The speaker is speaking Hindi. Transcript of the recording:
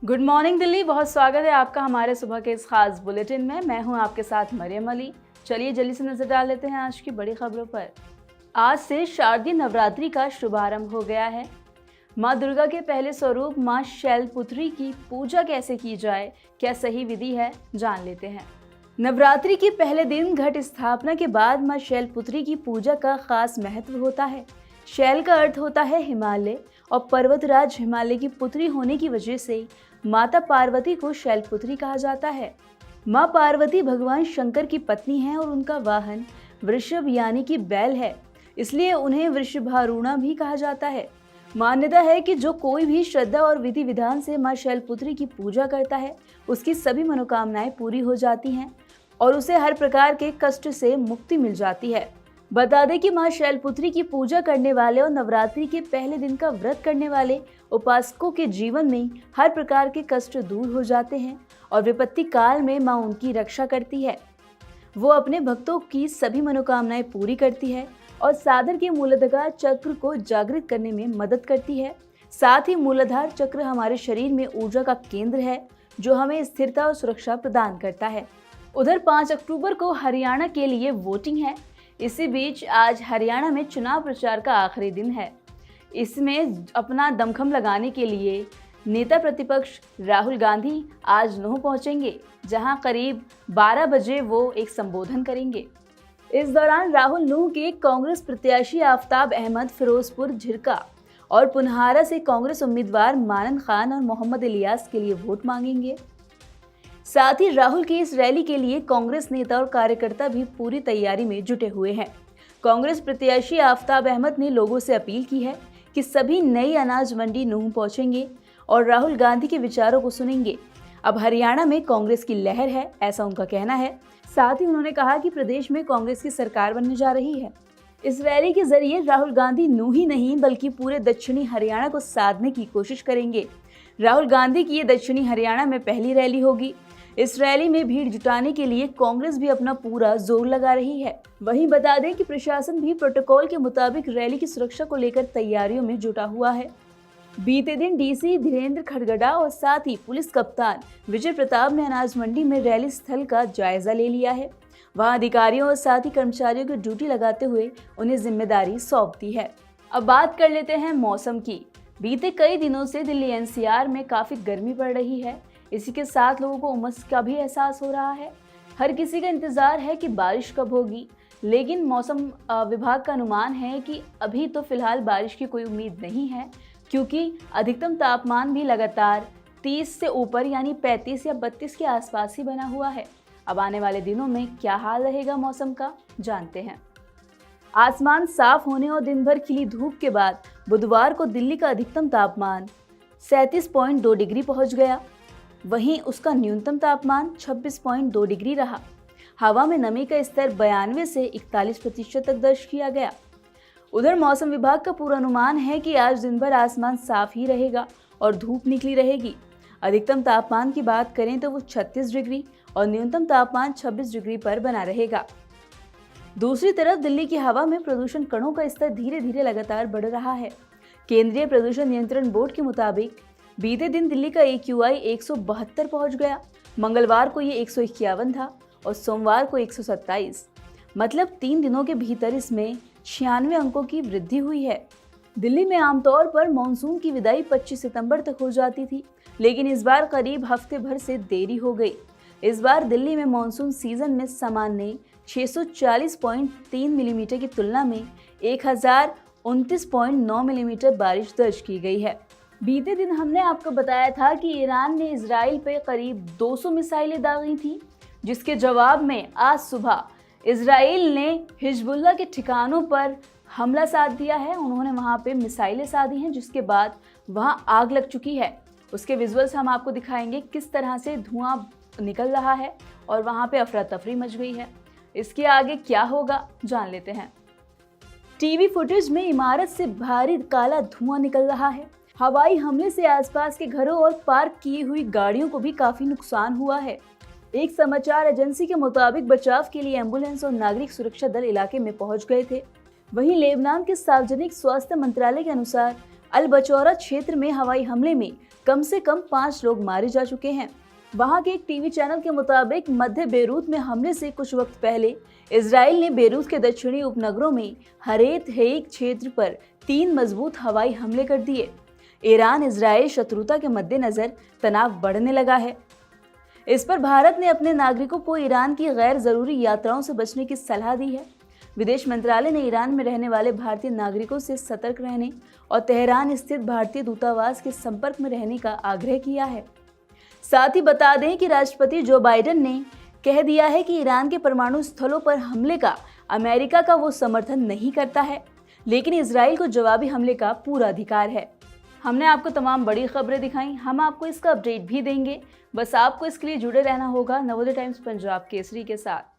Good morning Delhi. बहुत स्वागत है आपका हमारे सुबह के इस खास बुलेटिन में। मैं हूं आपके साथ मरियम अली। चलिए जल्दी से नजर डाल लेते हैं आज की बड़ी खबरों पर। आज से शारदीय नवरात्रि का शुभारंभ हो गया है। मां दुर्गा के पहले स्वरूप मां शैलपुत्री की पूजा कैसे की जाए, क्या सही विधि है, जान लेते हैं। नवरात्रि के पहले दिन घट स्थापना के बाद मां शैलपुत्री की पूजा का खास महत्व होता है। शैल का अर्थ होता है हिमालय और पर्वतराज हिमालय की पुत्री होने की वजह से माता पार्वती को शैलपुत्री कहा जाता है। माँ पार्वती भगवान शंकर की पत्नी हैं और उनका वाहन वृषभ यानी कि बैल है, इसलिए उन्हें वृषभारूढ़ा भी कहा जाता है। मान्यता है कि जो कोई भी श्रद्धा और विधि विधान से माँ शैलपुत्री की पूजा करता है, उसकी सभी मनोकामनाएं पूरी हो जाती हैं और उसे हर प्रकार के कष्ट से मुक्ति मिल जाती है। बता दें कि मां शैलपुत्री की पूजा करने वाले और नवरात्रि के पहले दिन का व्रत करने वाले उपासकों के जीवन में हर प्रकार के कष्ट दूर हो जाते हैं और विपत्ति काल में मां उनकी रक्षा करती है। वो अपने भक्तों की सभी मनोकामनाएं पूरी करती है और साधन के मूलाधार चक्र को जागृत करने में मदद करती है। साथ ही मूलाधार चक्र हमारे शरीर में ऊर्जा का केंद्र है, जो हमें स्थिरता और सुरक्षा प्रदान करता है। उधर 5 अक्टूबर को हरियाणा के लिए वोटिंग है। इसी बीच आज हरियाणा में चुनाव प्रचार का आखिरी दिन है। इसमें अपना दमखम लगाने के लिए नेता प्रतिपक्ष राहुल गांधी आज नूंह पहुंचेंगे, जहां करीब 12 बजे वो एक संबोधन करेंगे। इस दौरान राहुल नूंह के कांग्रेस प्रत्याशी आफताब अहमद फिरोजपुर झिरका और पुनहारा से कांग्रेस उम्मीदवार मानन खान और मोहम्मद इलियास के लिए वोट मांगेंगे। साथ ही राहुल की इस रैली के लिए कांग्रेस नेता और कार्यकर्ता भी पूरी तैयारी में जुटे हुए हैं। कांग्रेस प्रत्याशी आफताब अहमद ने लोगों से अपील की है कि सभी नई अनाज मंडी नूंह पहुंचेंगे और राहुल गांधी के विचारों को सुनेंगे। अब हरियाणा में कांग्रेस की लहर है, ऐसा उनका कहना है। साथ ही उन्होंने कहा कि प्रदेश में कांग्रेस की सरकार बनने जा रही है। इस रैली के जरिए राहुल गांधी नूंह ही नहीं बल्कि पूरे दक्षिणी हरियाणा को साधने की कोशिश करेंगे। राहुल गांधी की ये दक्षिणी हरियाणा में पहली रैली होगी। इस रैली में भीड़ जुटाने के लिए कांग्रेस भी अपना पूरा जोर लगा रही है। वहीं बता दें कि प्रशासन भी प्रोटोकॉल के मुताबिक रैली की सुरक्षा को लेकर तैयारियों में जुटा हुआ है। बीते दिन डीसी धीरेन्द्र खड़गड़ा और साथ ही पुलिस कप्तान विजय प्रताप ने अनाज मंडी में रैली स्थल का जायजा ले लिया है। वहां अधिकारियों और साथ ही कर्मचारियों की ड्यूटी लगाते हुए उन्हें जिम्मेदारी सौंप दी है। अब बात कर लेते हैं मौसम की। बीते कई दिनों से दिल्ली एनसीआर में काफी गर्मी पड़ रही है। इसी के साथ लोगों को उमस का भी एहसास हो रहा है। हर किसी का इंतजार है कि बारिश कब होगी, लेकिन मौसम विभाग का अनुमान है कि अभी तो फिलहाल बारिश की कोई उम्मीद नहीं है, क्योंकि अधिकतम तापमान भी लगातार 30 से ऊपर यानी 35 या 32 के आसपास ही बना हुआ है। अब आने वाले दिनों में क्या हाल रहेगा मौसम का, जानते हैं। आसमान साफ होने और दिन भर खिली धूप के बाद बुधवार को दिल्ली का अधिकतम तापमान 37.2 डिग्री पहुंच गया। वहीं उसका न्यूनतम तापमान 26.2 डिग्री रहा। हवा में नमी का स्तर 92 से 41% तक दर्ज किया गया। उधर मौसम विभाग का पूर्वानुमान है कि आज दिन भर आसमान साफ ही रहेगा और धूप निकली रहेगी। अधिकतम तापमान की बात करें तो वो 36 डिग्री और न्यूनतम तापमान 26 डिग्री पर बना रहेगा। दूसरी तरफ दिल्ली की हवा में प्रदूषण कणों का स्तर धीरे धीरे लगातार बढ़ रहा है। केंद्रीय प्रदूषण नियंत्रण बोर्ड के मुताबिक बीते दिन दिल्ली का AQI 172 पहुंच गया। मंगलवार को ये 151 था और सोमवार को 127। मतलब 3 दिनों के भीतर इसमें 96 अंकों की वृद्धि हुई है। दिल्ली में आमतौर पर मानसून की विदाई 25 सितंबर तक हो जाती थी, लेकिन इस बार करीब हफ्ते भर से देरी हो गई। इस बार दिल्ली में मानसून सीजन में सामान्य 640.3 मिलीमीटर की तुलना में 1029.9 मिलीमीटर बारिश दर्ज की गई है। बीते दिन हमने आपको बताया था कि ईरान ने इजराइल पे करीब 200 मिसाइलें दागी थी, जिसके जवाब में आज सुबह इजराइल ने हिजबुल्लाह के ठिकानों पर हमला साध दिया है। उन्होंने वहां पे मिसाइलें साधी हैं, जिसके बाद वहां आग लग चुकी है। उसके विजुअल्स हम आपको दिखाएंगे किस तरह से धुआं निकल रहा है और वहां पे अफरा तफरी मच गई है। इसके आगे क्या होगा, जान लेते हैं। टीवी फुटेज में इमारत से भारी काला धुआं निकल रहा है। हवाई हमले से आसपास के घरों और पार्क की हुई गाड़ियों को भी काफी नुकसान हुआ है। एक समाचार एजेंसी के मुताबिक बचाव के लिए एम्बुलेंस और नागरिक सुरक्षा दल इलाके में पहुंच गए थे। वहीं लेबनान के सार्वजनिक स्वास्थ्य मंत्रालय के अनुसार अल बचौरा क्षेत्र में हवाई हमले में कम से कम 5 लोग मारे जा चुके हैं। वहां के एक टीवी चैनल के मुताबिक मध्य बेरूत में हमले से कुछ वक्त पहले इजराइल ने बेरूत के दक्षिणी उपनगरों में हरेत हेइक क्षेत्र पर 3 मजबूत हवाई हमले कर दिए। ईरान इजराइल शत्रुता के मद्देनजर तनाव बढ़ने लगा है। इस पर भारत ने अपने नागरिकों को ईरान की गैर जरूरी यात्राओं से बचने की सलाह दी है। विदेश मंत्रालय ने ईरान में रहने वाले भारतीय नागरिकों से सतर्क रहने और तेहरान स्थित भारतीय दूतावास के संपर्क में रहने का आग्रह किया है। साथ ही बता दें कि राष्ट्रपति जो बाइडेन ने कह दिया है कि ईरान के परमाणु स्थलों पर हमले का अमेरिका का वो समर्थन नहीं करता है, लेकिन इजराइल को जवाबी हमले का पूरा अधिकार है। हमने आपको तमाम बड़ी खबरें दिखाई, हम आपको इसका अपडेट भी देंगे। बस आपको इसके लिए जुड़े रहना होगा नवोदय टाइम्स पंजाब केसरी के साथ।